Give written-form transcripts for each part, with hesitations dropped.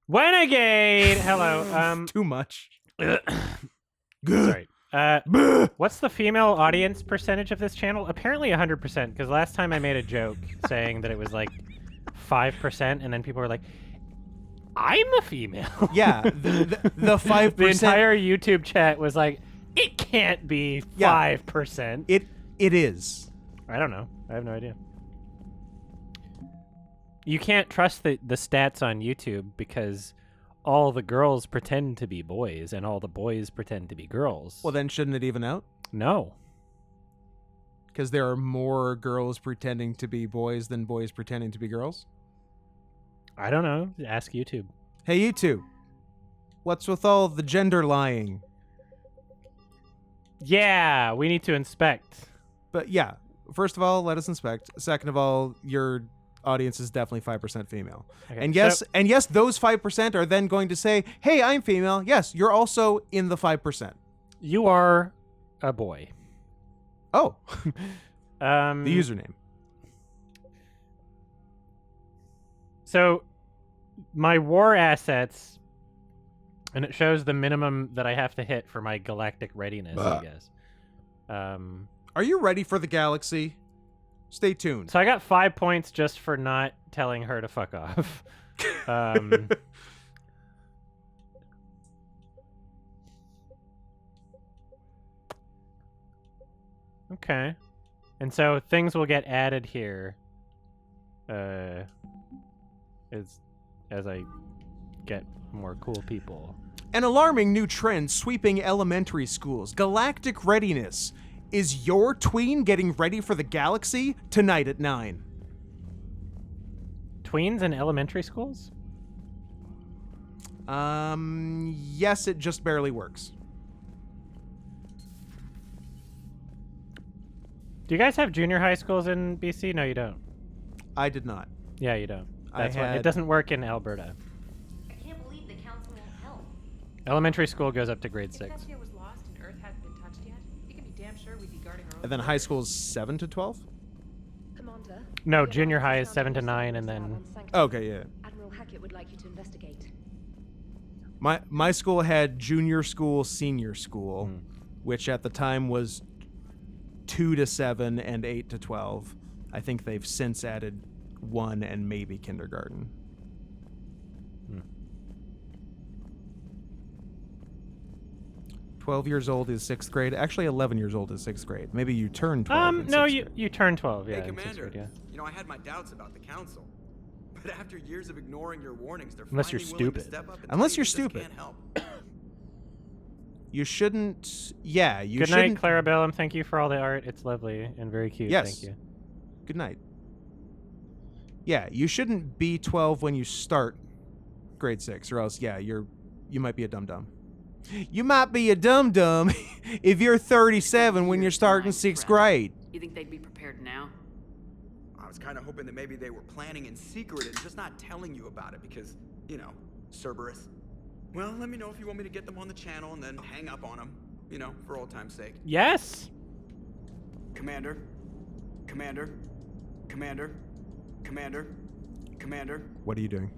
Renegade! Hello. Too much. Sorry. What's the female audience percentage of this channel? Apparently 100%, because last time I made a joke saying that it was like 5%, and then people were like, I'm a female. Yeah, the 5%. The entire YouTube chat was like, it can't be 5%. It is. I don't know. I have no idea. You can't trust the stats on YouTube because all the girls pretend to be boys and all the boys pretend to be girls. Well, then shouldn't it even out? No. Because there are more girls pretending to be boys than boys pretending to be girls? I don't know. Ask YouTube. Hey, YouTube. What's with all the gender lying? Yeah, we need to inspect. But yeah, first of all, let us inspect. Second of all, your audience is definitely 5% female. Okay, And yes, those 5% are then going to say, hey, I'm female. Yes, you're also in the 5%. You are a boy. Oh. The username. So my war assets, and it shows the minimum that I have to hit for my galactic readiness, I guess. Are you ready for the galaxy? Stay tuned. So I got 5 points just for not telling her to fuck off. Okay. And so things will get added here as I get more cool people. An alarming new trend sweeping elementary schools. Galactic readiness. Is your tween getting ready for the galaxy? Tonight at 9. Tweens in elementary schools? Yes, it just barely works. Do you guys have junior high schools in BC? No, you don't. I did not. Yeah, you don't. That's why it doesn't work in Alberta. I can't believe the council won't help. Elementary school goes up to grade 6. If that was lost and Earth hasn't been touched yet, you can be damn sure we'd be guarding our own. And then high school is 7 to 12? Commander. No, junior high is 7 to 9, and then... Okay, yeah. Admiral Hackett would like you to investigate. My school had junior school, senior school, which at the time was 2 to 7 and 8 to 12. I think they've since added 1 and maybe kindergarten. 12 years old is 6th grade. Actually, 11 years old is 6th grade. Maybe you turn 12 in no, 6th grade. you turn 12, yeah. Hey, in 6th Commander. grade, yeah. You know, I had my doubts about the council. But after years of ignoring your warnings, they're Unless you're finally willing to stupid. step up and Unless tell you you're they just stupid. can't help. You shouldn't... Yeah, you Good shouldn't... night, Clarabelle. Thank you for all the art. It's lovely and very cute. Yes. Thank you. Good night. Yeah, you shouldn't be 12 when you start grade 6, or else, yeah, you might be a dum-dum. You might be a dum-dum if you're 37 when you're starting 6th grade. You think they'd be prepared now? I was kind of hoping that maybe they were planning in secret and just not telling you about it because, you know, Cerberus. Well, let me know if you want me to get them on the channel and then hang up on them, you know, for old time's sake. Yes! Commander. Commander. Commander. Commander. Commander. What are you doing?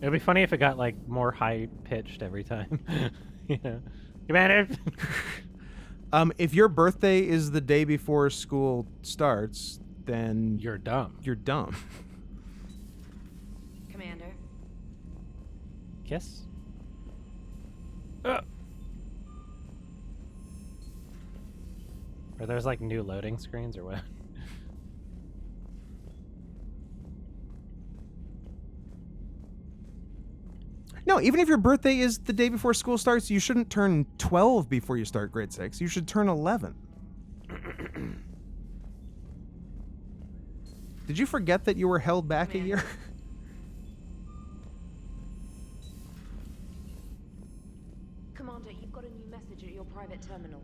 It would be funny if it got, like, more high-pitched every time. You know? Commander! If your birthday is the day before school starts, then... You're dumb. You're dumb. Commander. Kiss? Are those, like, new loading screens or what? No, even if your birthday is the day before school starts, you shouldn't turn 12 before you start grade 6. You should turn 11. Did you forget that you were held back a year? Commander, you've got a new message at your private terminal.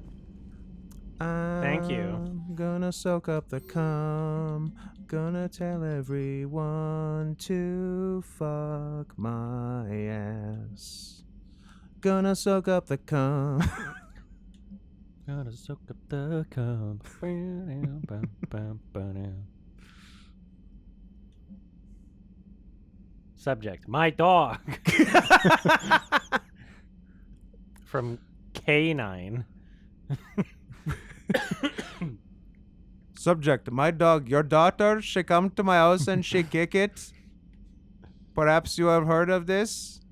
Thank you. I'm gonna soak up the cum. Gonna tell everyone to fuck my ass. Gonna soak up the cum. Gonna soak up the cum. Subject, my dog. From K9. Subject, my dog. Your daughter, she come to my house and she kick it. Perhaps you have heard of this?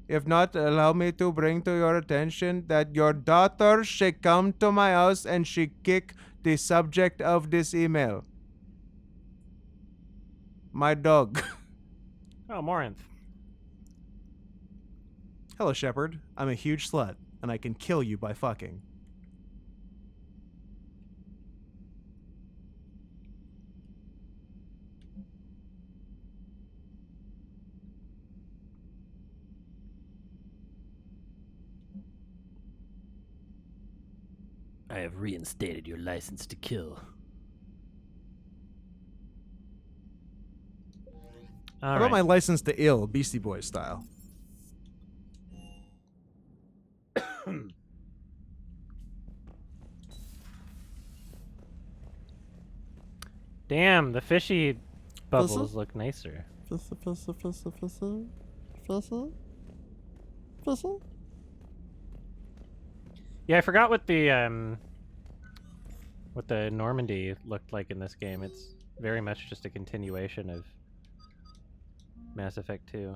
If not, allow me to bring to your attention that your daughter, she come to my house and she kick the subject of this email. My dog. Oh, Morinth. Hello, Shepard. I'm a huge slut, and I can kill you by fucking. I have reinstated your license to kill. How about my license to ill, Beastie Boys style? Damn, the fishy bubbles look nicer. Yeah, I forgot what the Normandy looked like in this game. It's very much just a continuation of Mass Effect 2.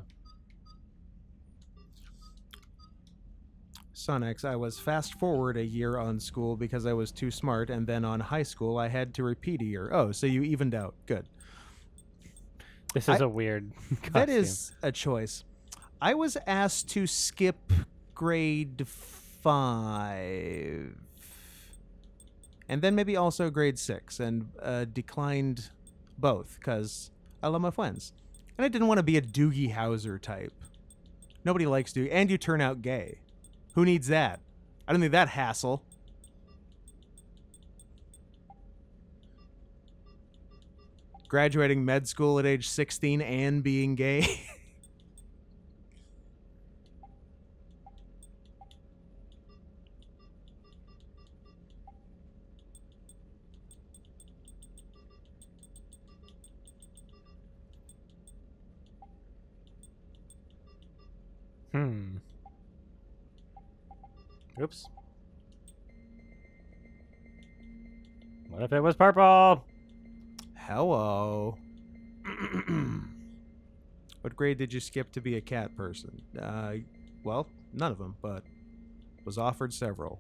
Sonex, I was fast forward a year on school because I was too smart, and then on high school I had to repeat a year. Oh, so you evened out. Good. This is a weird costume. That is a choice. I was asked to skip grade 5. And then maybe also grade 6, and declined both, because I love my friends. And I didn't want to be a Doogie Howser type. Nobody likes Doogie. And you turn out gay. Who needs that? I don't need that hassle. Graduating med school at age 16 and being gay. Oops. What if it was purple? Hello. What grade did you skip to be a cat person? Well, none of them, but was offered several.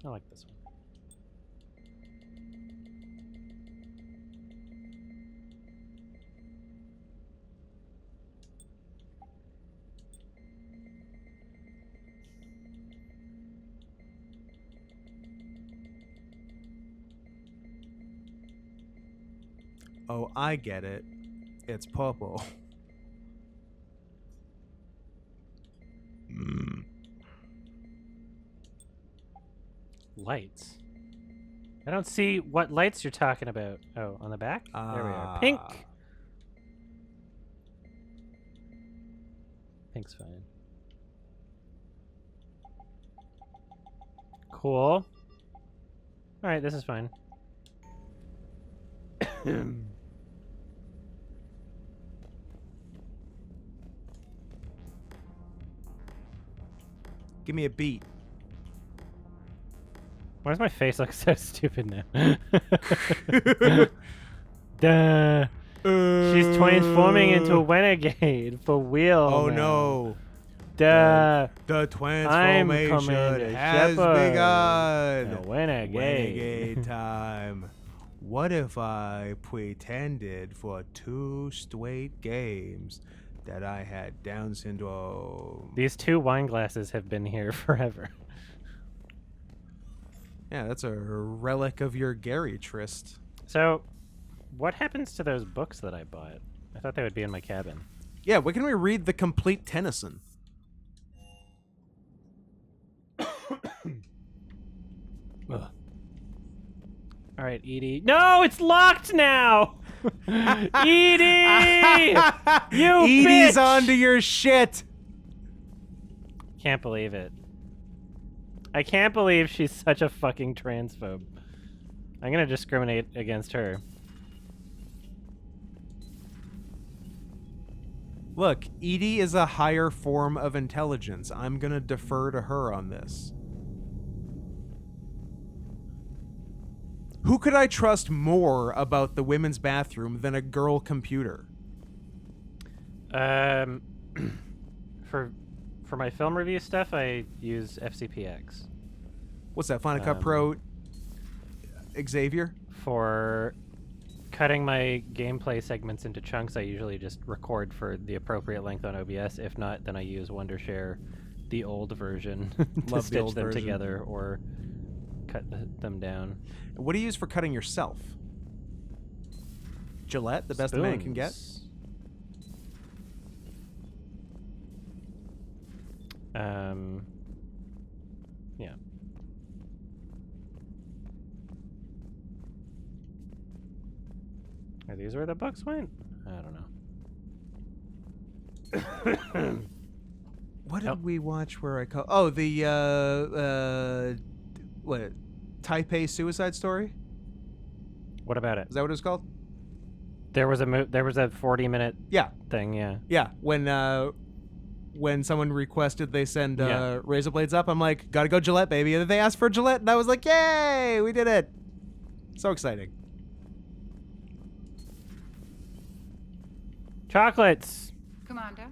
I like this one. Oh, I get it. It's purple. Lights. I don't see what lights you're talking about. Oh, on the back? There we are. Pink! Pink's fine. Cool. Alright, this is fine. Give me a beat. Why does my face look so stupid now? Duh. She's transforming into a renegade for real. Oh now. no. Duh. The transformation has begun. A renegade. Renegade time. What if I pretended for 2 straight games that I had Down syndrome? These 2 wine glasses have been here forever. Yeah, that's a relic of your Gary tryst. So, what happens to those books that I bought? I thought they would be in my cabin. Yeah, when can we read the complete Tennyson? All right, Edie. No, it's locked now. Edie, you Edie's bitch! onto your shit. Can't believe it. I can't believe she's such a fucking transphobe. I'm gonna discriminate against her. Look, Edie is a higher form of intelligence. I'm going to defer to her on this. Who could I trust more about the women's bathroom than a girl computer? For my film review stuff, I use FCPX. What's that, Final Cut Pro Xavier? For cutting my gameplay segments into chunks, I usually just record for the appropriate length on OBS. If not, then I use Wondershare, the old version, to Love the stitch old them version. together or cut them down. What do you use for cutting yourself? Gillette, the best a man can get? Spoons. Yeah. Are these where the bucks went? I don't know. What did we watch where I call... Oh, the, what? Taipei Suicide Story? What about it? Is that what it was called? There was a 40-minute Yeah. thing, yeah. Yeah. When someone requested they send Yeah. razor blades up, I'm like, gotta go Gillette, baby. And then they asked for Gillette, and I was like, yay! We did it! So exciting. Chocolates! Commander?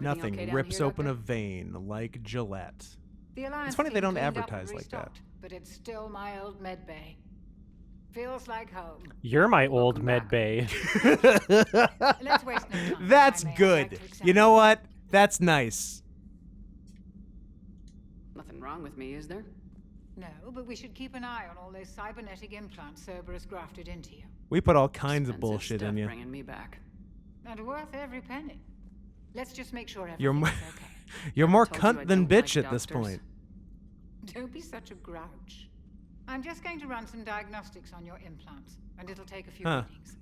Nothing okay down rips here, open Doctor? a vein like Gillette. The Alliance funny they team don't cleaned up and advertise like that. restocked, but it's still my old med bay. Feels like home. You're my old Welcome med back. bay. Let's waste no time. That's I may, I'd good. like to examine- You know what? That's nice. Nothing wrong with me, is there? No, but we should keep an eye on all those cybernetic implants Cerberus grafted into you. We put all kinds of Expensive bullshit stuff in you. bringing me back. And worth every penny. Let's just make sure You're everything's mo- okay. You're more Told you I cunt than don't bitch like at this doctors. point. Don't be such a grouch. I'm just going to run some diagnostics on your implants, and it'll take a few Huh. readings.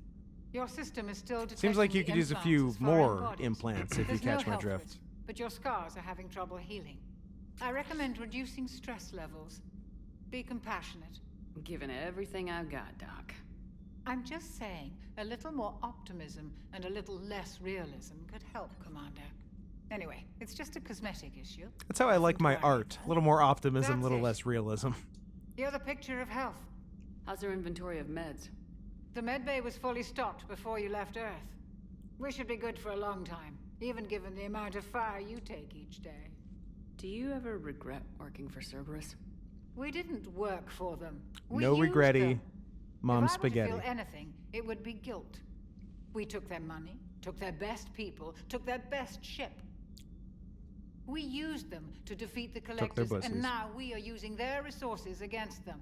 Your system is still detecting Seems like you the could use a implants few as foreign more bodies. implants if you There's catch no my help for drift. it, but your scars are having trouble healing. I recommend reducing stress levels. Be compassionate. I'm giving everything I've got, Doc. I'm just saying, a little more optimism and a little less realism could help, Commander. Anyway, it's just a cosmetic issue. That's how I like my Nothing to worry art. A about. little more optimism, a That's little it. less realism. You're the picture of health. How's our inventory of meds? The medbay was fully stocked before you left Earth. We should be good for a long time, even given the amount of fire you take each day. Do you ever regret working for Cerberus? We didn't work for them. We No used regretty, them. Mom If I were to spaghetti. feel anything, it would be guilt. We took their money, took their best people, took their best ship. We used them to defeat the their Collectors, pussies. and now we are using their resources against them.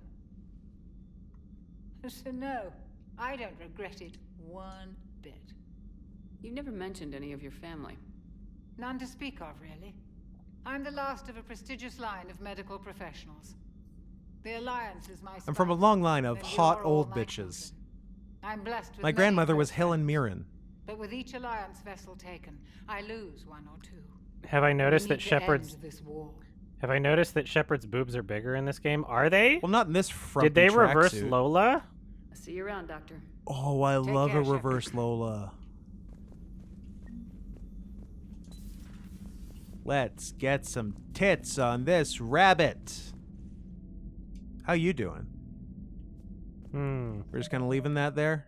So no, I don't regret it one bit. You never mentioned any of your family. None to speak of, really. I'm the last of a prestigious line of medical professionals. The Alliance is my I'm from a spouse, long line of and hot you're all old my bitches. children. I'm blessed with My many grandmother was close Helen friends, Mirren. but with each Alliance vessel taken, I lose one or two. Have I noticed We that need to Shepard's end this war. Have I noticed that Shepard's boobs are bigger in this game? Are they? Well, not in this frumpy Did they reverse tracksuit. Lola? I see you around, Doctor. Oh, I Take love care, a Shepard. reverse Lola. Let's get some tits on this rabbit. How you doing? We're just kind of leaving that there.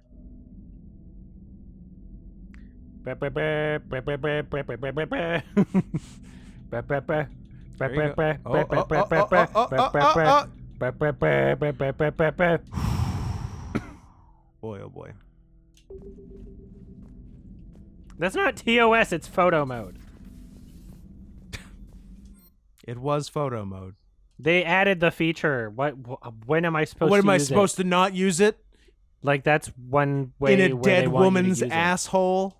There you go. Boy, oh boy. That's not TOS, it's photo mode. It was photo mode. They added the feature. When am I supposed What to am I use supposed it? to not use it? Like, that's one way In a where they dead want you to woman's use it. asshole?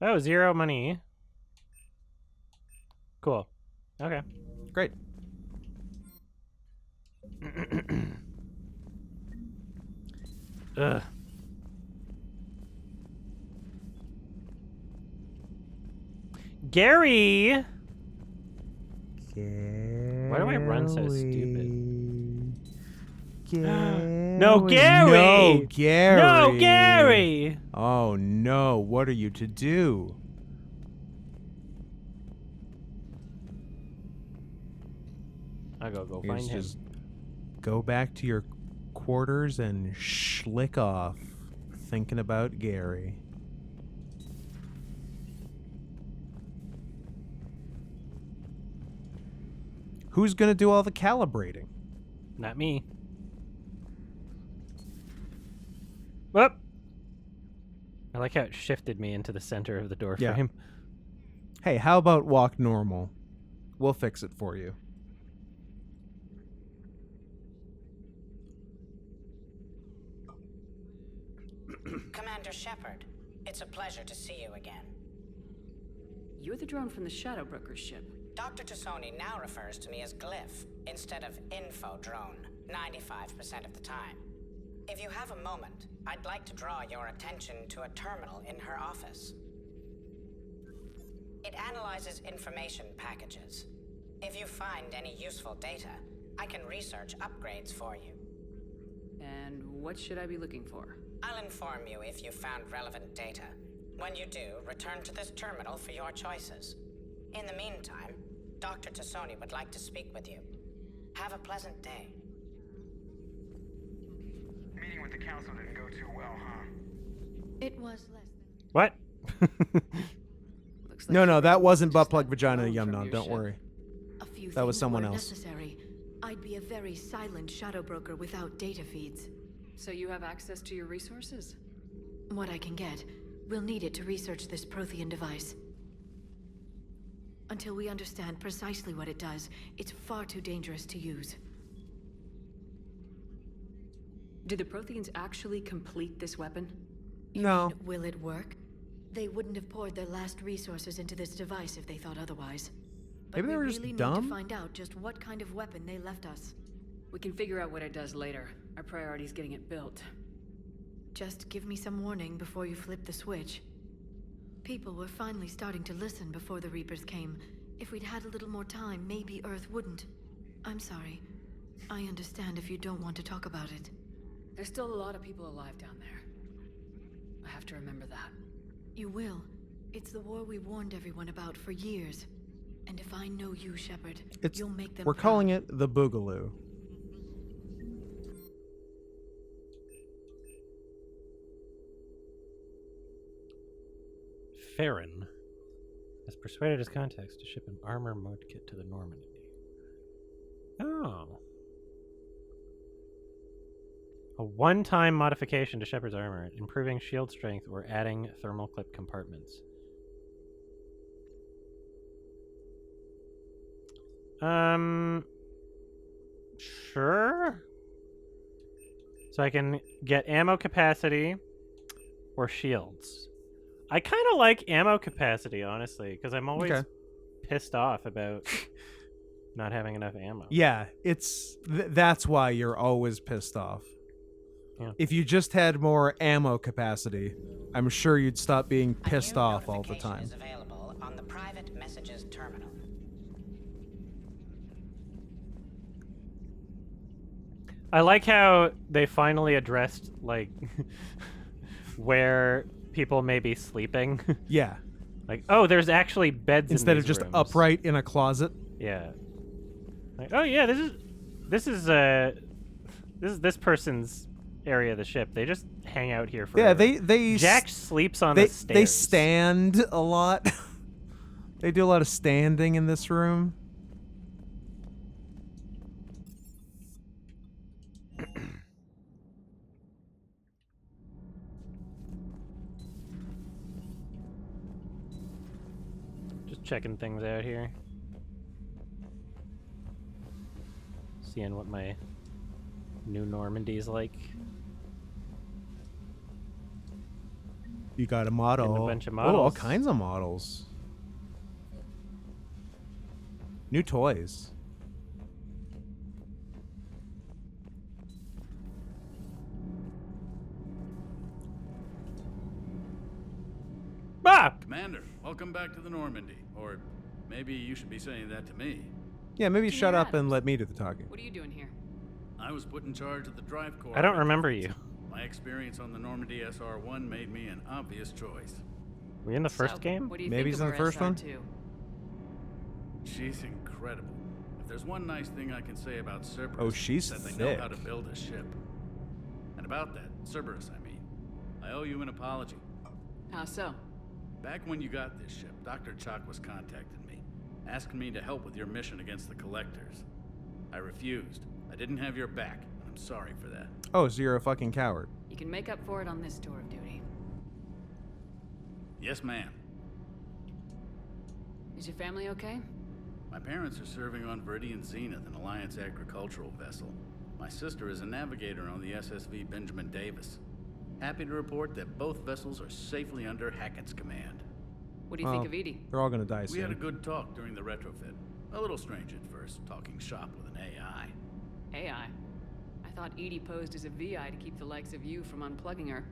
Oh, 0 money. Cool. Okay. Great. Ugh. Gary! Why do I run so stupid? No, Gary! No, Gary! No, Gary! Oh no, what are you to do? I'll go You find him. just go back to your quarters and schlick off, thinking about Gary. Who's gonna do all the calibrating? Not me. Whoop! I like how it shifted me into the center of the door Yeah. frame. Hey, how about walk normal? We'll fix it for you. Commander Shepard, it's a pleasure to see you again. You're the drone from the Shadow Broker's ship. Dr. Tassoni now refers to me as glyph instead of info drone 95% of the time. If you have a moment, I'd like to draw your attention to a terminal in her office. It analyzes information packages. If you find any useful data, I can research upgrades for you. And what should I be looking for? I'll inform you if you found relevant data. When you do, return to this terminal for your choices. In the meantime, Dr. Tassoni would like to speak with you. Have a pleasant day. Meeting with the council didn't go too well, huh? It was less than. What? Looks like No, you're that wasn't butt just plug that vagina drone yum from nom. your Don't ship. worry. A few That was things someone weren't else. necessary. I'd be a very silent shadow broker without data feeds. So you have access to your resources? What I can get, we'll need it to research this Prothean device. Until we understand precisely what it does, it's far too dangerous to use. Did the Protheans actually complete this weapon? No. Will it work? They wouldn't have poured their last resources into this device if they thought otherwise. But Maybe they were we just really need dumb? to find out just what kind of weapon they left us. We can figure out what it does later. Our priority is getting it built. Just give me some warning before you flip the switch. People were finally starting to listen before the Reapers came. If we'd had a little more time, maybe Earth wouldn't. I'm sorry. I understand if you don't want to talk about it. There's still a lot of people alive down there. I have to remember that. You will. It's the war we warned everyone about for years. And if I know you, Shepard, you'll make them We're proud. calling it the Boogaloo. Farron has persuaded his contacts to ship an armor mode kit to the Normandy. Oh. A one-time modification to Shepard's armor, improving shield strength or adding thermal clip compartments. Sure. So I can get ammo capacity or shields. I kind of like ammo capacity, honestly, because I'm always Okay. pissed off about not having enough ammo. Yeah, it's that's why you're always pissed off. Yeah. If you just had more ammo capacity, I'm sure you'd stop being A pissed new off all the notification time. is available on the private messages terminal. I like how they finally addressed, like, where people may be sleeping. Yeah, Like, oh, there's actually beds instead in of these just rooms. upright in a closet. Yeah. Like, oh yeah, this is this person's area of the ship. They just hang out here Yeah, forever. they Jack sleeps on they the stairs. they stand a lot. They do a lot of standing in this room. Just checking things out here. Seeing what my new Normandy's like. You got a model. Getting a bunch of Oh, all models. kinds of models. New toys. Ah! Commander, welcome back to the Normandy. Or maybe you should be saying that to me. Yeah, maybe Junior shut up and Adams. let me do the talking. What are you doing here? I was put in charge of the drive core. I don't remember you. My experience on the Normandy SR-1 made me an obvious choice. Were you in the first game? What do you Maybe think he's of in the our first one? SR2? She's incredible. If there's one nice thing I can say about Cerberus, Oh, she's it's that they know how to thick. build a ship. And about that, Cerberus, I mean, I owe you an apology. How so? Back when you got this ship, Dr. Chakwas contacted me, asking me to help with your mission against the Collectors. I refused. I didn't have your back, and I'm sorry for that. Oh, so you're a fucking coward. You can make up for it on this tour of duty. Yes, ma'am. Is your family okay? My parents are serving on Viridian Zenith, an Alliance agricultural vessel. My sister is a navigator on the SSV Benjamin Davis. Happy to report that both vessels are safely under Hackett's command. What do you think of Edie? They're all gonna die We had a soon. good talk during the retrofit. A little strange at first, talking shop with an AI. AI? I thought Edie posed as a VI to keep the likes of you from unplugging her.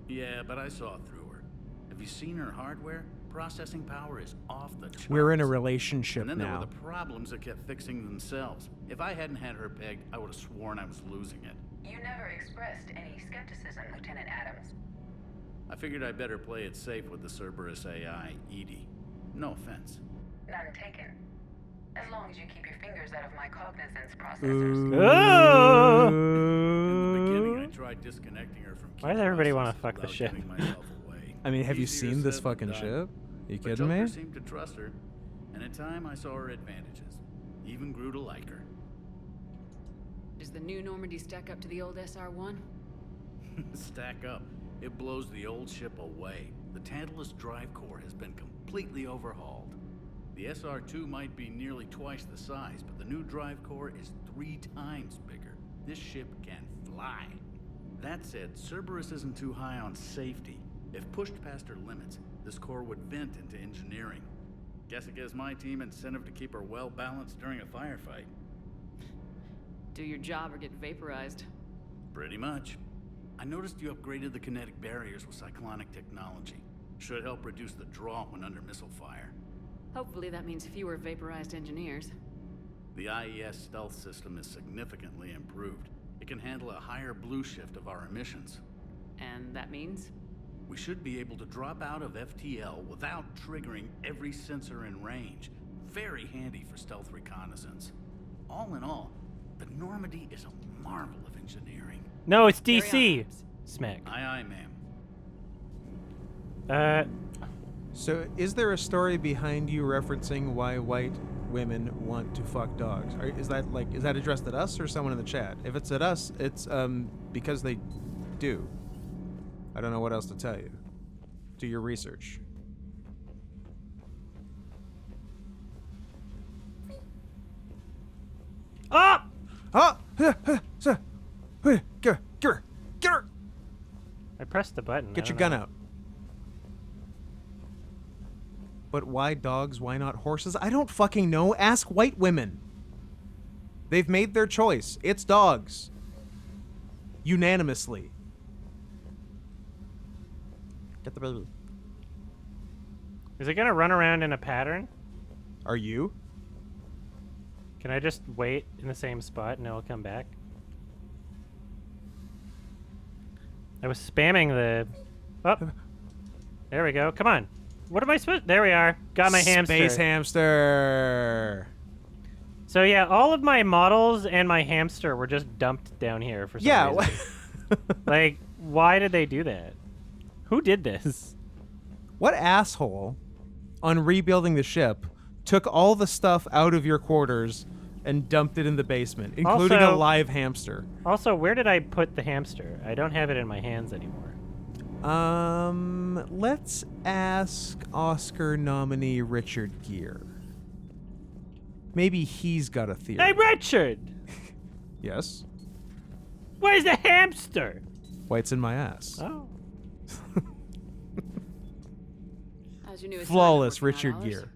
Yeah, but I saw through her. Have you seen her hardware? Processing power is off the charts. We're in a relationship And then there now. were the problems that kept fixing themselves. If I hadn't had her pegged, I would have sworn I was losing it. You never expressed any skepticism, Lieutenant Adams. I figured I'd better play it safe with the Cerberus AI, Edie. No offense. None taken. As long as you keep your fingers out of my cognizance processors. Oh! In the beginning, I tried disconnecting her from. Why does everybody want to fuck the without ship? giving myself away. I mean, have you Easier seen this said than fucking done. ship? You But kidding Joker me? seemed to trust her, and in time I saw her advantages. Even grew to like her. Does the new Normandy stack up to the old SR1? Stack up. It blows the old ship away. The Tantalus drive core has been completely overhauled. The SR2 might be nearly twice the size, but the new drive core is 3 times bigger. This ship can fly. That said, Cerberus isn't too high on safety. If pushed past her limits, this core would vent into engineering. Guess it gives my team incentive to keep her well balanced during a firefight. Do your job or get vaporized. Pretty much. I noticed you upgraded the kinetic barriers with cyclonic technology. Should help reduce the draw when under missile fire. Hopefully that means fewer vaporized engineers. The IES stealth system is significantly improved. It can handle a higher blue shift of our emissions. And that means? We should be able to drop out of FTL without triggering every sensor in range. Very handy for stealth reconnaissance. All in all, the Normandy is a marvel of engineering. No, it's Carry DC. on. Smack. Aye, aye, ma'am. So, is there a story behind you referencing why white women want to fuck dogs? Is that addressed at us or someone in the chat? If it's at us, it's because they do. I don't know what else to tell you. Do your research. Ah! Ah! Get her! I pressed the button. Get your gun out. But why dogs? Why not horses? I don't fucking know. Ask white women. They've made their choice. It's dogs. Unanimously. Get the baby. Is it gonna run around in a pattern? Are you? Can I just wait in the same spot and it'll come back? I was spamming the... Oh. There we go. Come on. What am I supposed... There we are. Got my hamster. Space hamster. So yeah, all of my models and my hamster were just dumped down here for some reason. Like, why did they do that? Who did this? What asshole, on rebuilding the ship, took all the stuff out of your quarters and dumped it in the basement, including a Also- live hamster? Also, where did I put the hamster? I don't have it in my hands anymore. Let's ask Oscar nominee Richard Gere. Maybe he's got a theory. Hey, Richard! Yes? Where's the hamster? White's in my ass. Oh. How's your newest Flawless assignment Richard working out, Gere. Alice?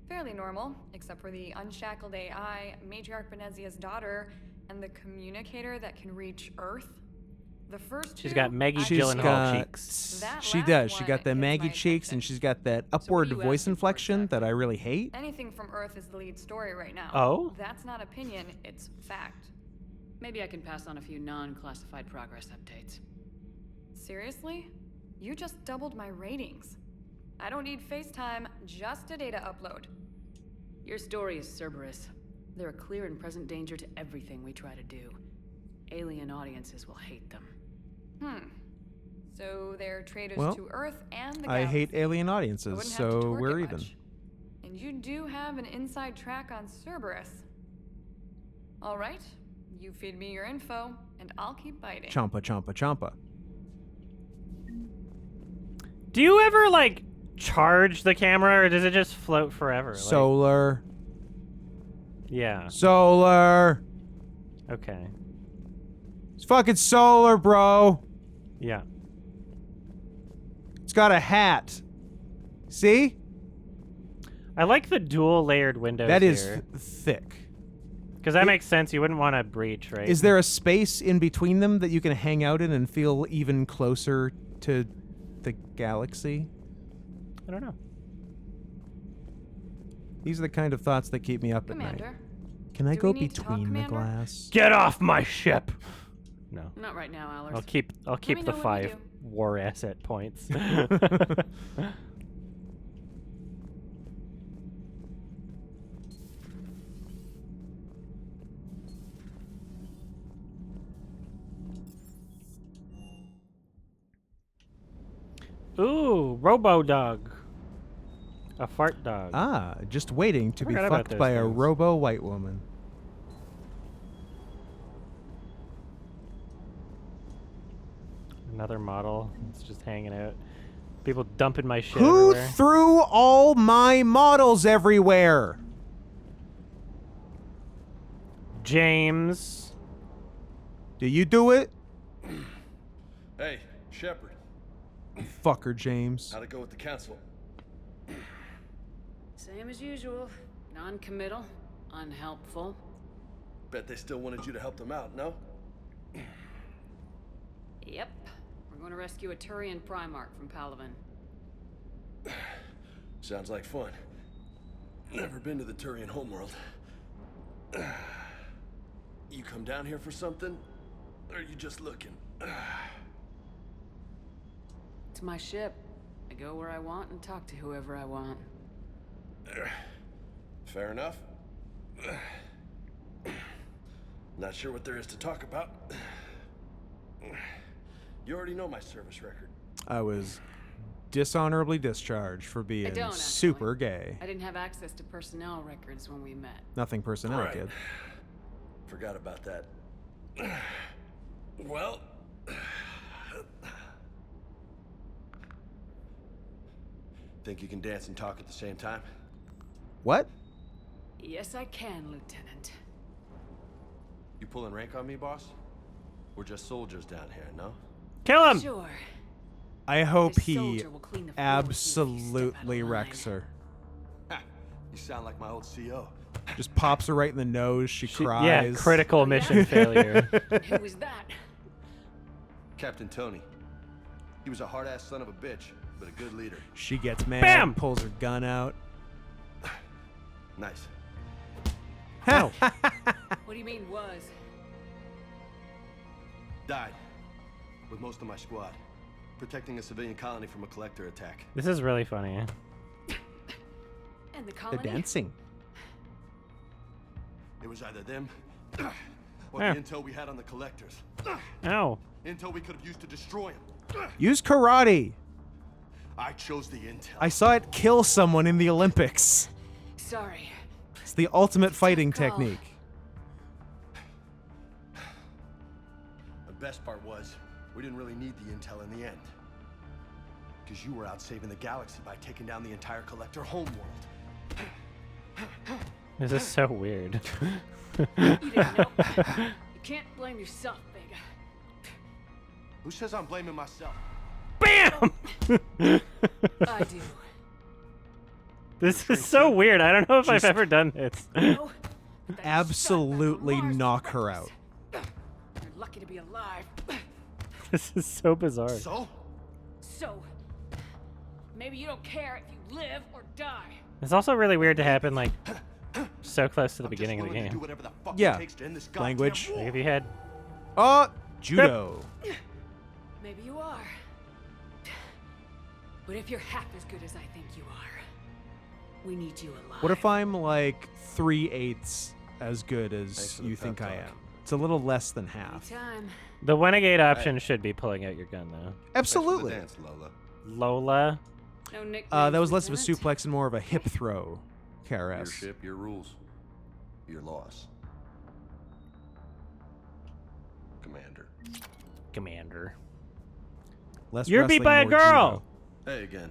Fairly normal, except for the unshackled AI, Matriarch Benezia's daughter, and the communicator that can reach Earth. The first two, She's got Maggie She's Gyllenhaal got- cheeks. That She last does. She one got that is Maggie my cheeks, and obsession. she's got that So upward what are you voice asking for inflection exactly? that I really hate. Anything from Earth is the lead story right now. Oh? That's not opinion, it's fact. Maybe I can pass on a few non-classified progress updates. Seriously? You just doubled my ratings. I don't need FaceTime, just a data upload. Your story is Cerberus. They're a clear and present danger to everything we try to do. Alien audiences will hate them. So they're traitors Well, to Earth and the I galaxy. hate alien I audiences, wouldn't have to so torque we're it even. much. And you do have an inside track on Cerberus. All right, you feed me your info, and I'll keep biting. Champa, champa, champa. Do you ever, like, charge the camera, or does it just float forever? Like, Solar. yeah. Solar. Okay. It's fucking solar, bro. Yeah. It's got a hat. See? I like the dual layered windows That is here. thick. Because that makes sense. You wouldn't want to breach, right? Is there a space in between them that you can hang out in and feel even closer to the galaxy? I don't know. These are the kind of thoughts that keep me up at night. Commander, Can I do go we need to talk, between the Commander? glass? Get off my ship! No. Not right now, Allers. I'll keep me the know when you 5 do. war asset points. Ooh, robo dog. A fart dog. Ah, just waiting to be Forgot about fucked those by a things. robo white woman. Another model. It's just hanging out. People dumping my shit Who everywhere. threw all my models everywhere? James. Do you do it? Hey, Shepard. Fucker, James. How'd it go with the council? Same as usual. Non-committal. Unhelpful. Bet they still wanted you to help them out, no? Yep. We're going to rescue a Turian Primarch from Palaven. Sounds like fun. Never been to the Turian homeworld. You come down here for something? Or are you just looking? It's my ship. I go where I want and talk to whoever I want. Fair enough. Not sure what there is to talk about. You already know my service record. I was dishonorably discharged for being don't, actually. super gay. I didn't have access to personnel records when we met. Nothing personnel, Right. kid. Forgot about that. Well... Think you can dance and talk at the same time? What? Yes, I can, Lieutenant. You pulling rank on me, boss? We're just soldiers down here, no? Kill him! Sure. I hope This he soldier will clean the floor with you if you step out of absolutely line. wrecks her. Ha! You sound like my old CO. Just pops her right in the nose. She cries. Yeah, critical mission failure. Who was that? Captain Tony. He was a hard-ass son of a bitch, but a good leader. She gets mad, Bam! pulls her gun out. Nice. How? What do you mean was? Died. With most of my squad. Protecting a civilian colony from a collector attack. This is really funny. And the They're colony? dancing. It was either them or Yeah. the intel we had on the collectors. Ow. Intel we could have used to destroy them. Use karate. I chose the intel. I saw it kill someone in the Olympics. Sorry. It's the ultimate fighting call. technique. The best part was, we didn't really need the intel in the end. Because you were out saving the galaxy by taking down the entire collector homeworld. This is so weird. You didn't know. You can't blame yourself, Vega. Who says I'm blaming myself? BAM! I do. This is so weird. I don't know if I've Just- ever done this. No? Absolutely knock her out. You're lucky to be alive. This is so bizarre. So? So, maybe you don't care if you live or die. It's also really weird to happen like So close to the I'm just beginning of the willing to do game. whatever the fuck Yeah. it takes to end this goddamn Language. war. Like if you had Judo. Maybe you are. But if you're half as good as I think you are, we need you alive. What if I'm like 3/8 as good Thanks as for the you pep think I talk. am? It's a little less than half. Time. the renegade option should be pulling out your gun though. Absolutely. Thanks for the dance, Lola. Lola. No nicknames, That was less of a Lieutenant? suplex and more of a hip throw. Your KRS. ship, your rules. Your loss. Commander. Less You're beat wrestling, by a more girl. judo. Hey again.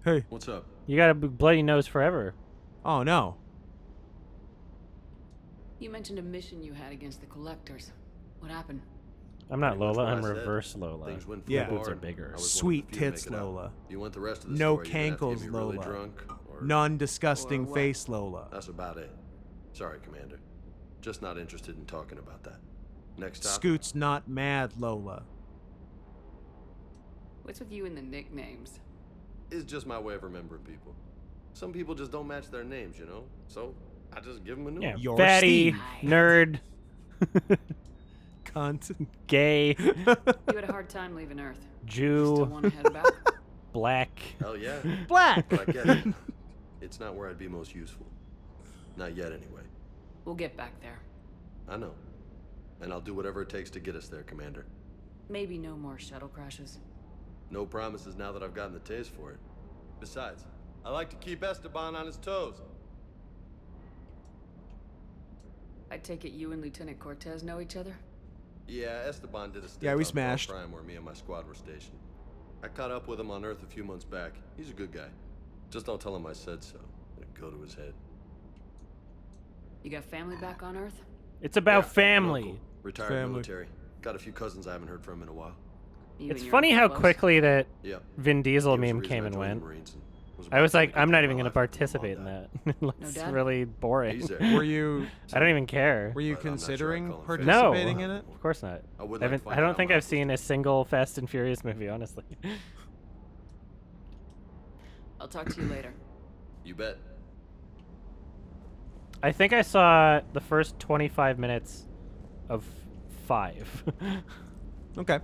Hey. What's up? You got a bloody nose forever. Oh no. You mentioned a mission you had against the collectors. What happened? I'm not Pretty much Lola. what I'm I said. reverse Lola. Things went Yeah. far Boobs are and bigger. I was one of Sweet the few to tits make it out. Lola. You want the rest of the No story, you're gonna have to cankles get me really Lola. drunk, or Non-disgusting Or what? face Lola. that's about it. Sorry, Commander. Just not interested in talking about that. Next topic. Scoot's not mad Lola. What's with you and the nicknames? It's just my way of remembering people. Some people just don't match their names, you know? So I just give them a new Yeah, one. You're fatty, Steve. nerd, Cunt. gay, You had a hard time leaving Earth. Still Jew, want to head back? black. Hell yeah. Black. But I get it. It's not where I'd be most useful. Not yet, anyway. We'll get back there. I know. And I'll do whatever it takes to get us there, Commander. Maybe no more shuttle crashes. No promises now that I've gotten the taste for it. Besides, I like to keep Esteban on his toes. I take it you and Lieutenant Cortez know each other? Yeah, Esteban did a stint Yeah, we on smashed. Prime where me and my squad were stationed. I caught up with him on Earth a few months back. He's a good guy. Just don't tell him I said so. It'll go to his head. You got family back on Earth? It's about Yeah, family. local, retired Family. military. Got a few cousins I haven't heard from in a while. You It's and your funny uncle how close? quickly that Yep. Vin Diesel He was the meme reason came I and joined the went. Marines and I was like, about I'm to not keep even my gonna life from participate in mom that. It looks Dad? really boring. He's there. Were you I don't even care. were you But I'm not sure I'd considering call him fair. No, participating in it? of course not. I would I like to find don't out think why I've I was seen a single Fast and Furious movie, honestly. I'll talk to you later. You bet. I think I saw the first 25 minutes of 5. Okay.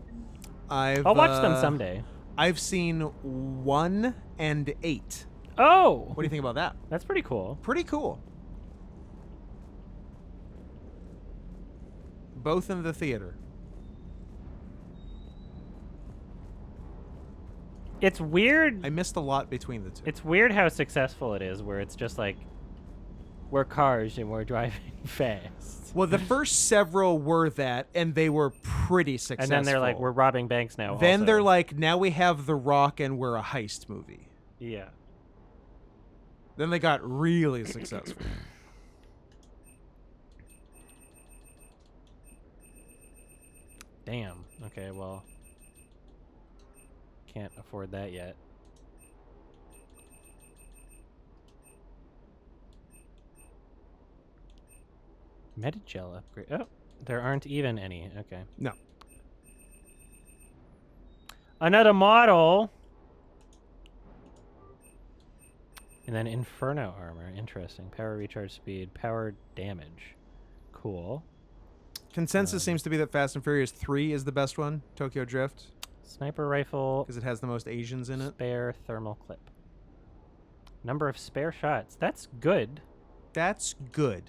I'll watch them someday. I've seen 1 and 8. Oh! What do you think about that? That's pretty cool. Pretty cool. Both in the theater. It's weird. I missed a lot between the two. It's weird how successful it is, where it's just like, we're cars and we're driving fast. Well, the first several were that, and they were pretty successful. And then they're like, we're robbing banks now. Then also. they're like, now we have The Rock and we're a heist movie. Yeah. Then they got really successful. Damn. Okay, well. Can't afford that yet. Metagel upgrade. Oh, there aren't even any. Okay. No. Another model. And then Inferno armor. Interesting. Power recharge speed. Power damage. Cool. Consensus seems to be that Fast and Furious 3 is the best one, Tokyo Drift, Sniper rifle. because it has the most Asians in it. Spare thermal clip. Number of spare shots. That's good. That's good.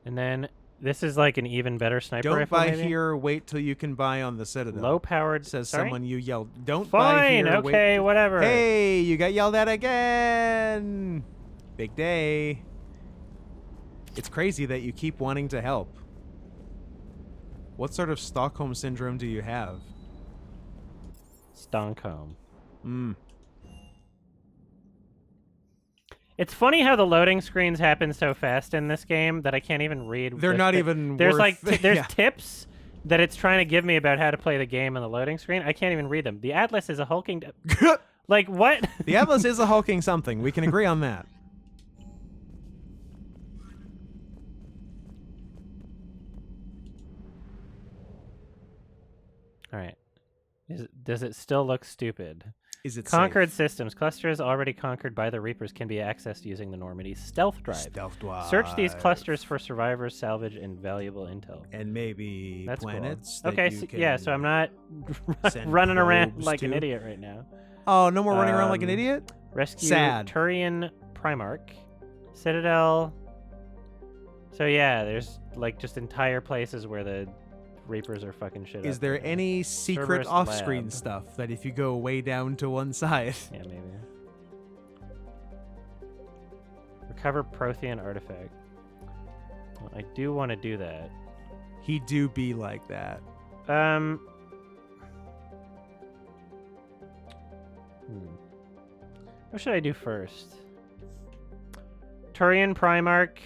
And then this is like an even better sniper Don't rifle. buy maybe? here, wait till you can buy on the Citadel. Low powered. Says sorry? someone you yelled. Don't buy Fine. here. Okay. wait Whatever. Hey, you got yelled at again. Big day. It's crazy that you keep wanting to help. What sort of Stockholm syndrome do you have? Stockholm. Hmm. It's funny how the loading screens happen so fast in this game that I can't even read. They're the not thi- even There's worth- like there's yeah. tips that it's trying to give me about how to play the game on the loading screen. I can't even read them. The Atlas is a hulking. Like what? The Atlas is a hulking something. We can agree on that. All right. Does it still look stupid? Is it Conquered safe? systems. Clusters already conquered by the Reapers can be accessed using the Normandy's stealth drive. Stealth drive. Search these clusters for survivors, salvage, and valuable intel. And maybe That's planets. Cool. That Okay, you so, can yeah, so I'm not send running around probes like to. an idiot right now. Oh, no more running around like an idiot? Rescue Sad. Turian Primarch. Citadel. So yeah, there's like just entire places where the Reapers are fucking shit Is up there right now. any secret Cerberus off-screen Lab. stuff that if you go way down to one side? Yeah, maybe. Recover Prothean artifact. Well, I do want to do that. He do be like that. What should I do first? Turian Primarch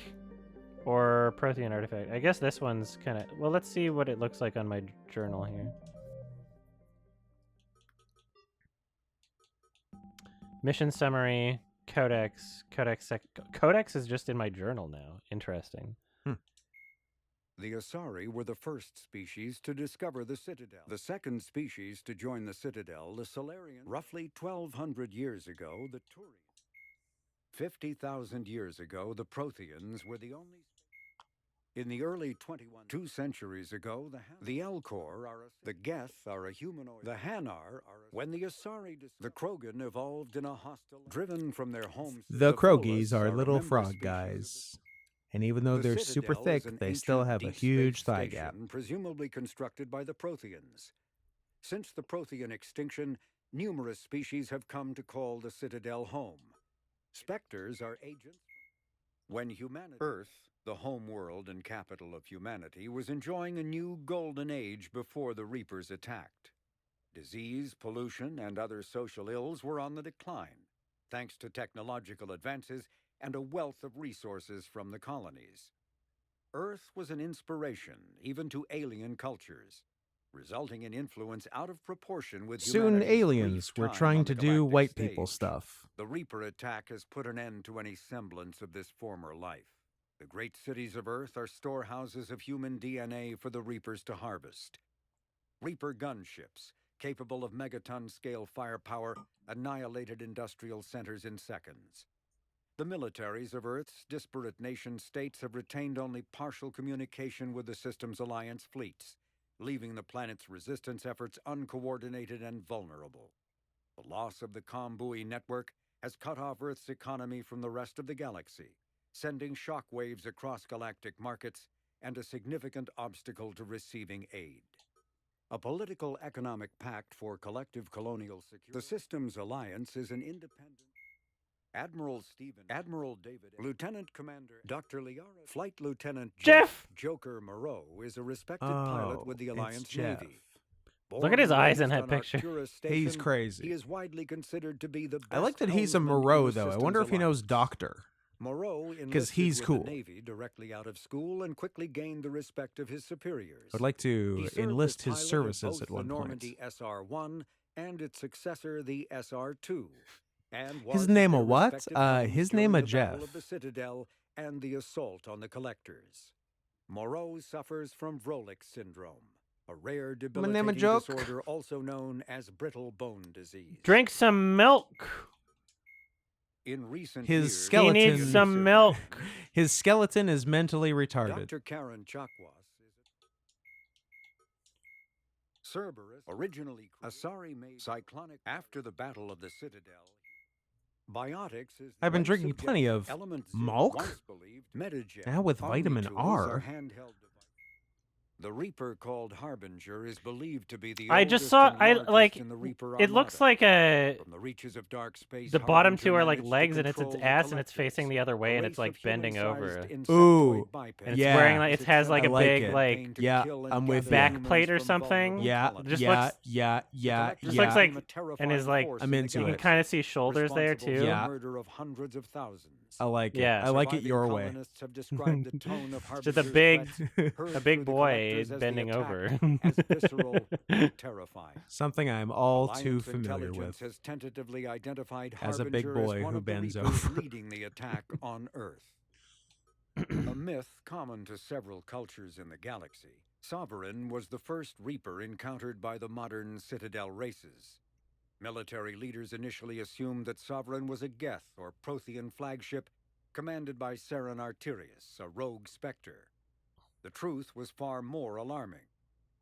or Prothean artifact? I guess this one's kind of... Well, let's see what it looks like on my journal here. Mission summary, Codex, Codex is just in my journal now. Interesting. The Asari were the first species to discover the Citadel. The second species to join the Citadel, the Solarian, roughly 1,200 years ago, the Turians. 50,000 years ago, the Protheans were the only... In the early 2 centuries ago, the Elcor are the Geth are a humanoid. The Hanar are when the Asari, the Krogan evolved in a hostile, driven from their homes. The Krogies Volus are a little member frog species guys. And even though the they're super Citadel is thick, an they still ancient have a deep huge space thigh gap. station presumably constructed by the Protheans. Since the Prothean extinction, numerous species have come to call the Citadel home. Spectres are agents. When humanity, Earth, the home world and capital of humanity, was enjoying a new golden age before the Reapers attacked. Disease, pollution, and other social ills were on the decline, thanks to technological advances and a wealth of resources from the colonies. Earth was an inspiration even to alien cultures, resulting in influence out of proportion with Soon humanity's aliens brief were time trying on to the do galactic white stage. people stuff. The Reaper attack has put an end to any semblance of this former life. The great cities of Earth are storehouses of human DNA for the Reapers to harvest. Reaper gunships, capable of megaton-scale firepower, annihilated industrial centers in seconds. The militaries of Earth's disparate nation-states have retained only partial communication with the system's alliance fleets, leaving the planet's resistance efforts uncoordinated and vulnerable. The loss of the comm buoy network has cut off Earth's economy from the rest of the galaxy, sending shockwaves across galactic markets and a significant obstacle to receiving aid. A political economic pact for collective colonial security. The system's alliance is an independent... Admiral David, Lieutenant Commander Dr. Liara, Flight Lieutenant Jeff! Joker Moreau is a respected pilot with the it's Alliance Jeff. Navy. Look at his Born and eyes in raised that on picture. Arcturus He's Station, crazy. He is widely considered to be the best I like that he's a helmsman in Moreau, the though. I system's wonder if he knows alliance. Doctor. Moreau 'Cause he's enlisted cool. with the Navy directly out of school and quickly gained the respect of his superiors. I'd like to He served enlist as his pilot of services both at one the point. Normandy SR-1 and its successor, the SR-2. And His was name at a their what? respective homes His during name a the Battle Jeff. of the Citadel and the assault on the Collectors. Moreau suffers from Vrolik syndrome, a rare name a debilitating joke? disorder also known as brittle bone disease. Drink some milk. In recent His years, skeleton. He needs some milk. His skeleton is mentally retarded. Dr. Karen Chakwas is Cerberus, originally Asari made cyclonic after the Battle of the Citadel. Biotics is I've been when drinking plenty subjects of element milk. once believed Metagen, Now with vitamin Omnitools R. are handheld devices. The Reaper called Harbinger is believed to be the I just oldest saw, and I largest like, in the Reaper it looks Armada. like a, From the reaches of dark space, the bottom Harbinger two are like managed to legs and it's its control the ass and it's Collectors, facing the other way a and it's race like of bending human-sized over. insectoid Ooh, bipeds. And it's yeah. wearing like, it has like I a like big it. like Yeah, I'm with you. back plate or something. Yeah, It just yeah, looks, yeah, yeah, just yeah. looks like, and is like, I'm into you can it. kind of see shoulders there responsible too. for the Yeah. murder of hundreds of thousands. I like it. Yeah. I like it Surviving your way. colonists have described the tone of Just a Harbinger's big, threats heard a through big the boy Collectors as the bending attack over. as visceral and terrifying. Something I'm all Alliance too familiar intelligence with. has tentatively identified As a big Harbinger boy as one who of the bends Reapers over. leading the attack on Earth. A myth common to several cultures in the galaxy, Sovereign was the first Reaper encountered by the modern Citadel races. Military leaders initially assumed that Sovereign was a Geth or Prothean flagship commanded by Saren Arterius, a rogue specter. The truth was far more alarming.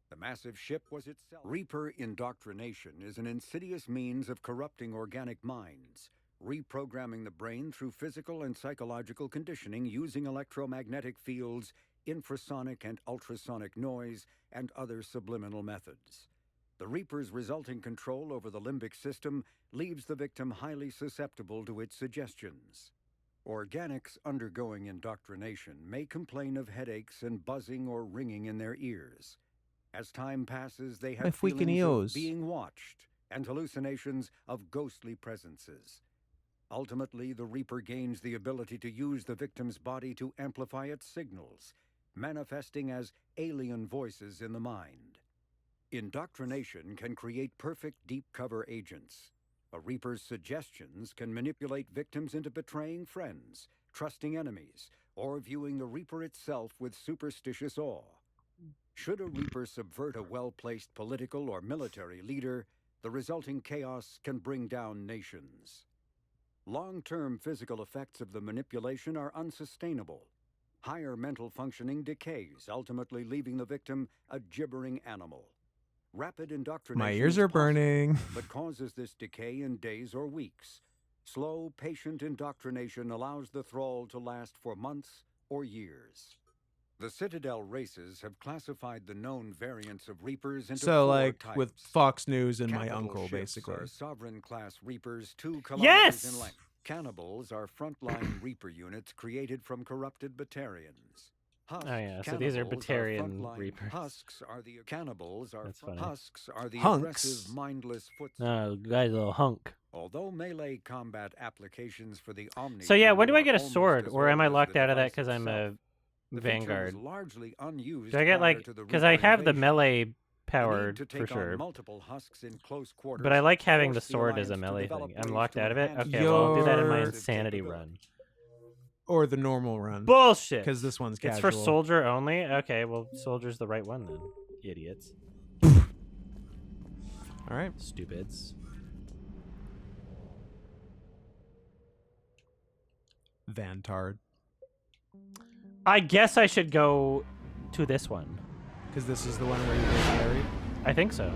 The massive ship was itself. Reaper indoctrination is an insidious means of corrupting organic minds, reprogramming the brain through physical and psychological conditioning using electromagnetic fields, infrasonic and ultrasonic noise, and other subliminal methods. The Reaper's resulting control over the limbic system leaves the victim highly susceptible to its suggestions. Organics undergoing indoctrination may complain of headaches and buzzing or ringing in their ears. As time passes, they have feelings of being watched and hallucinations of ghostly presences. Ultimately, the Reaper gains the ability to use the victim's body to amplify its signals, manifesting as alien voices in the mind. Indoctrination can create perfect deep cover agents. A Reaper's suggestions can manipulate victims into betraying friends, trusting enemies, or viewing the Reaper itself with superstitious awe. Should a Reaper subvert a well-placed political or military leader, the resulting chaos can bring down nations. Long-term physical effects of the manipulation are unsustainable. Higher mental functioning decays, ultimately leaving the victim a gibbering animal. Rapid indoctrination My ears are burning. but causes this decay in days or weeks. Slow, patient indoctrination allows the thrall to last for months or years. The Citadel races have classified the known variants of Reapers into So, four like, types. with Fox News and my Capital uncle, ships basically. are sovereign-class Reapers 2 kilometers Yes! in length. Cannibals are frontline Reaper units created from corrupted Batarians. Oh yeah, so these are Batarian Reapers. Husks are the cannibals are That's funny. husks are the Hunks. aggressive, mindless foot. Oh, guy's a hunk. Although melee combat applications for the Omni. So yeah, when do I get a almost sword, as or am I old as locked the out of that device because I'm a itself, the feature Vanguard? was largely unused Do I get prior like, to the because I Reaper have the invasion. melee The power need to for take on sure, multiple husks in close quarters but I like having the forced sword as a Alliance to melee develop thing. I'm ways locked to out of it? enhance Okay, well I'll do that in my Your- insanity run. Or the normal run. Bullshit! Because this one's It's casual. for soldier only? Okay, well soldier's the right one then. Idiots. Alright. Stupids. Vantard. I guess I should go to this one. Because this is the one where you get married? I think so.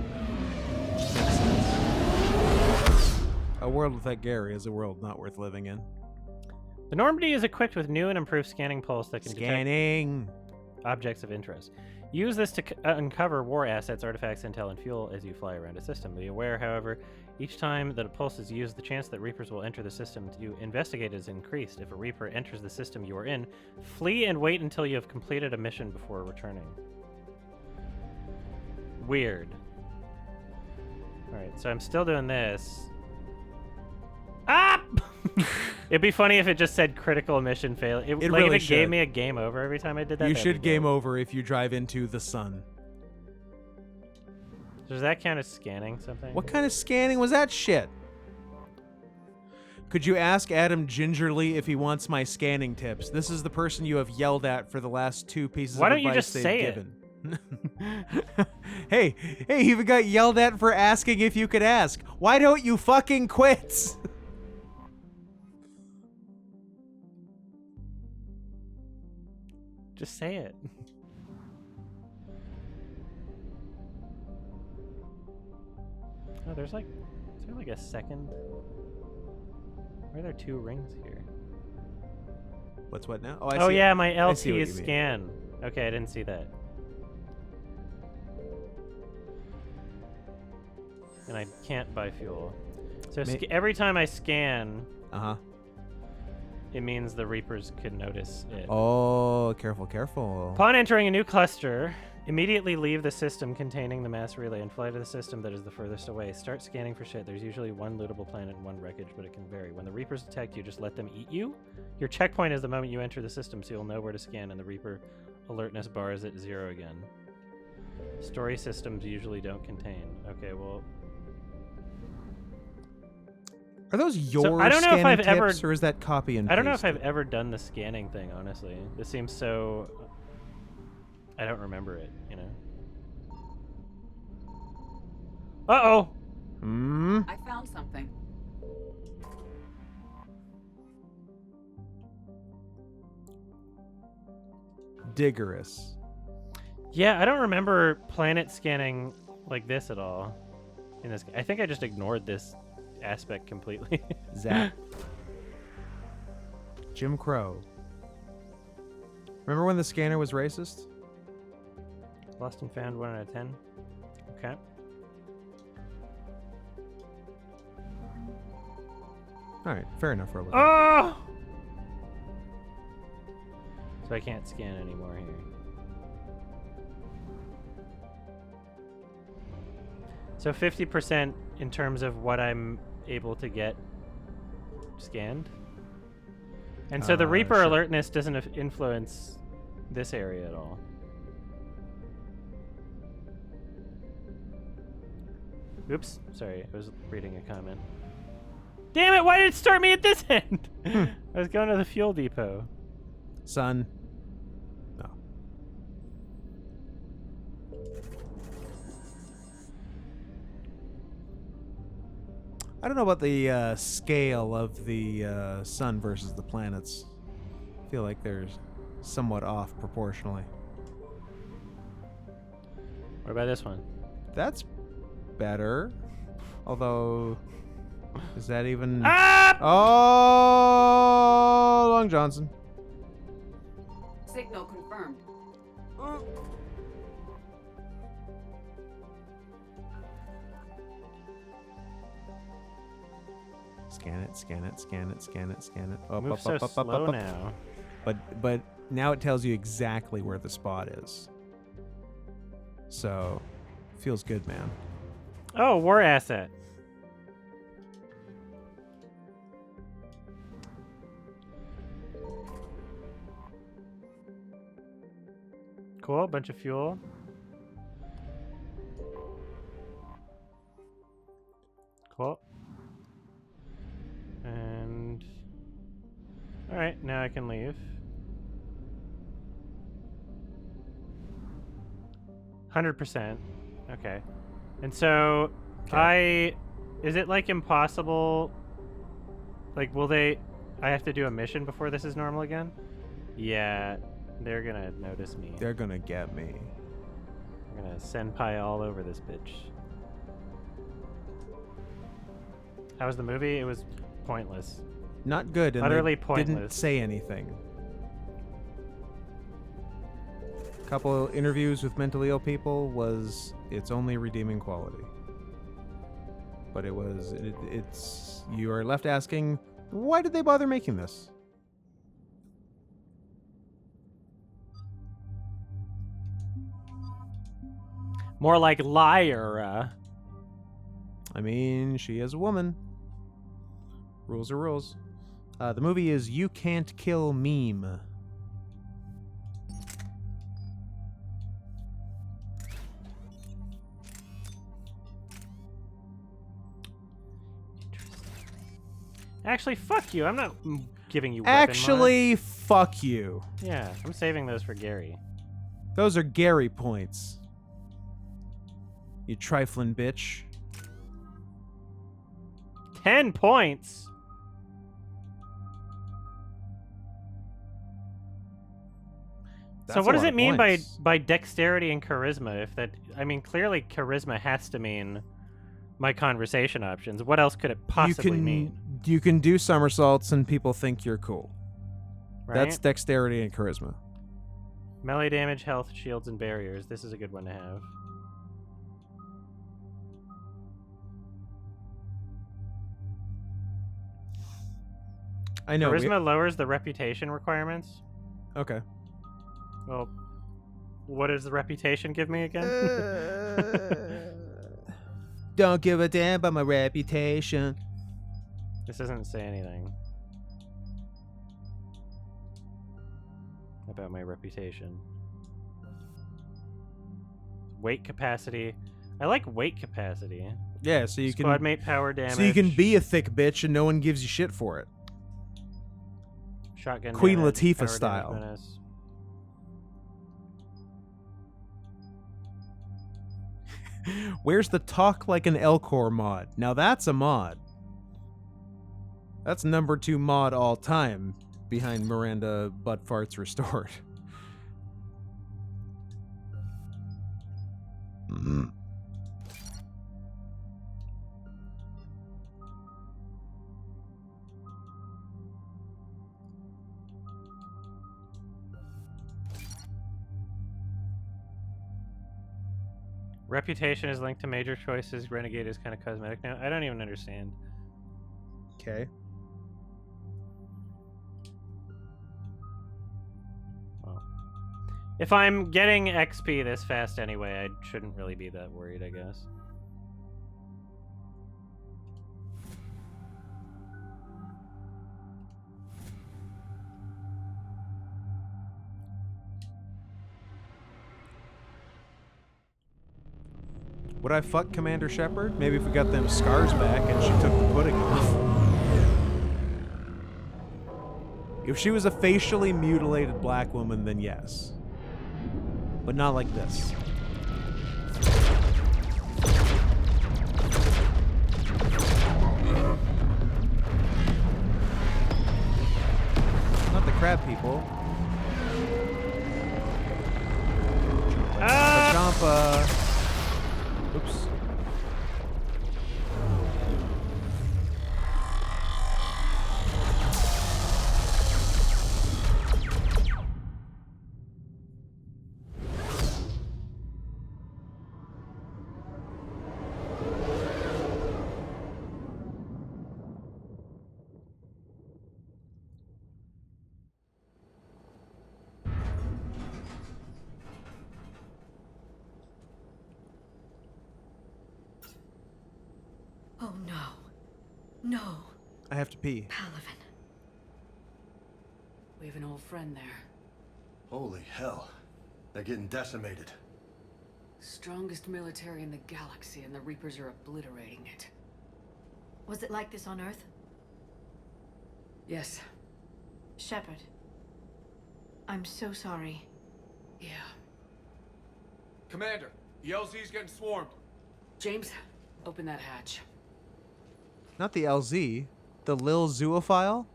A world without Gary is a world not worth living in. The Normandy is equipped with new and improved scanning pulse that can Scanning detect objects of interest. Use this to uncover war assets, artifacts, intel, and fuel as you fly around a system. Be aware, however, each time that a pulse is used, the chance that Reapers will enter the system to investigate is increased. If a Reaper enters the system you are in, flee and wait until you have completed a mission before returning. Weird. Alright, so I'm still doing this. Ah! It'd be funny if it just said critical mission fail. It like really if it should. gave me a game over every time I did that. You that'd should be game dope. over if you drive into the sun. Does that count as scanning something? What kind of scanning was that shit? Could you ask Adam gingerly if he wants my scanning tips? This is the person you have yelled at for the last 2 pieces Why of don't you advice just they've say it? given. Hey, you even got yelled at for asking if you could ask. Why don't you fucking quit? Just say it. Oh, there's like, is there like a second? Why are there 2 rings here? What's what now? Oh, I Oh see it. yeah, my I see LT what is you mean. scan. Okay, I didn't see that. And I can't buy fuel. So every time I scan, it means the Reapers could notice it. Oh, careful, careful. Upon entering a new cluster, immediately leave the system containing the mass relay and fly to the system that is the furthest away. Start scanning for shit. There's usually 1 lootable planet and 1 wreckage, but it can vary. When the Reapers detect you, just let them eat you. Your checkpoint is the moment you enter the system, so you'll know where to scan, and the Reaper alertness bar is at 0 again. Story systems usually don't contain. Okay, well... Are those your I don't know if scanning I've tips, ever, or is that copy and paste? I don't know if I've ever done the scanning thing, honestly. This seems so... I don't remember it, you know? Uh-oh! Hmm? I found found something. Digorous. Yeah, I don't remember planet scanning like this at all. In this, I think I just ignored this aspect completely. Zap. Jim Crow. Remember when the scanner was racist? Lost and found 1 out of 10. Okay. All right, fair enough for a little. Oh! So I can't scan anymore here. So 50% in terms of what I'm able to get scanned. And so the Reaper sure. alertness doesn't influence this area at all. Oops, sorry, I was reading a comment. Damn it, why did it start me at this end? I was going to the fuel depot. Son. No. I don't know about the scale of the sun versus the planets. I feel like they're somewhat off proportionally. What about this one? That's better. Although, is that even... Ah! Oh, Long Johnson. Signal confirmed. Scan it, scan it, scan it, scan it, scan it. Up, Move up, so up, up, slow up, up. now. But now it tells you exactly where the spot is. So, feels good, man. Oh, war asset. Cool, bunch of fuel. Cool. And... Alright, now I can leave. 100%. Okay. And so, is it like impossible? Like, will they... I have to do a mission before this is normal again? Yeah, they're gonna notice me. They're gonna get me. I'm gonna senpai all over this bitch. How was the movie? It was pointless. Not good, and Utterly they pointless. didn't say anything. Couple interviews with mentally ill people was its only redeeming quality. But it was, it's, you are left asking, why did they bother making this? More like liar. I mean, she is a woman. Rules are rules. The movie is You Can't Kill Meme. Actually, fuck you. I'm not giving you weapon Actually, fuck you. mod. Yeah, I'm saving those for Gary. Those are Gary points. You trifling bitch. 10 points. So That's what a does lot it of mean points. by dexterity and charisma? If that, I mean, clearly charisma has to mean my conversation options. What else could it possibly mean? You can do somersaults and people think you're cool. Right? That's dexterity and charisma. Melee damage, health, shields, and barriers. This is a good one to have. I know. Charisma lowers the reputation requirements. Okay. Well, what does the reputation give me again? Don't give a damn about my reputation. This doesn't say anything about my reputation. Weight capacity. I like weight capacity. Yeah, so you Squad can mate power damage. So you can be a thick bitch and no one gives you shit for it. Shotgun Queen damage, Latifah power style. damage menace. Where's the talk like an Elcor mod? Now that's a mod. That's number 2 mod all time behind Miranda Butt Farts Restored. Reputation is linked to major choices. Renegade is kind of cosmetic now. I don't even understand. Okay. Well, if I'm getting XP this fast anyway, I shouldn't really be that worried, I guess. Would I fuck Commander Shepard? Maybe if we got them scars back and she took the pudding off. If she was a facially mutilated black woman, then yes. But not like this. Not the crab people. Champa. Oops. Oh no. No. I have to pee. Palaven. We have an old friend there. Holy hell. They're getting decimated. Strongest military in the galaxy, and the Reapers are obliterating it. Was it like this on Earth? Yes. Shepard. I'm so sorry. Yeah. Commander, the LZ's getting swarmed. James, open that hatch. Not the LZ. The Lil Zoophile?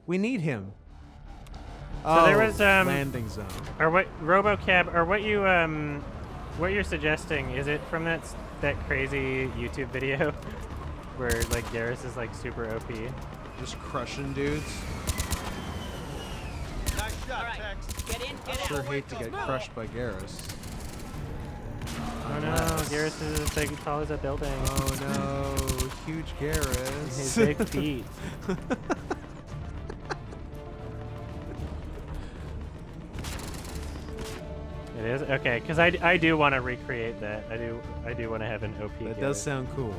We need him. So there was landing zone. Or what RoboCab or what you're suggesting, is it from that crazy YouTube video where like Garrus is like super OP? Just crushing dudes. Nice shot, Tex. Get in, I sure hate to get crushed by Garrus. Oh no, Garrus is as big tall as a building. Oh no, huge Garrus. His big feet. It is? Okay, because I do want to recreate that. I do want to have an OP That Garrus. does sound cool.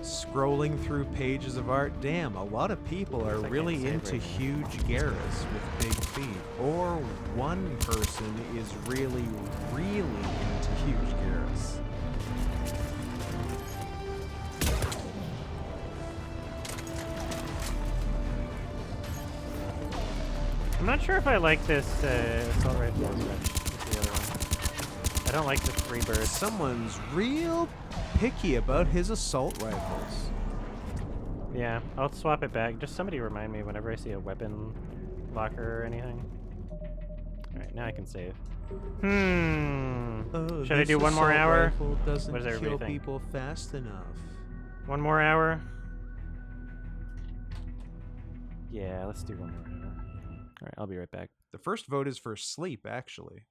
Scrolling through pages of art. Damn, a lot of people are I really can't into save huge Garrus with big feet. Or one person is really, really into huge Garrus. I'm not sure if I like this assault rifle as much as the other one. I don't like the 3 birds. Someone's real picky about his assault rifles. Yeah, I'll swap it back. Just somebody remind me whenever I see a weapon locker or anything. Alright, now I can save. Oh, Should I do this one more assault hour? rifle doesn't What does everybody kill think? people fast enough. One more hour? Yeah, let's do one more hour. Alright, I'll be right back. The first vote is for sleep, actually.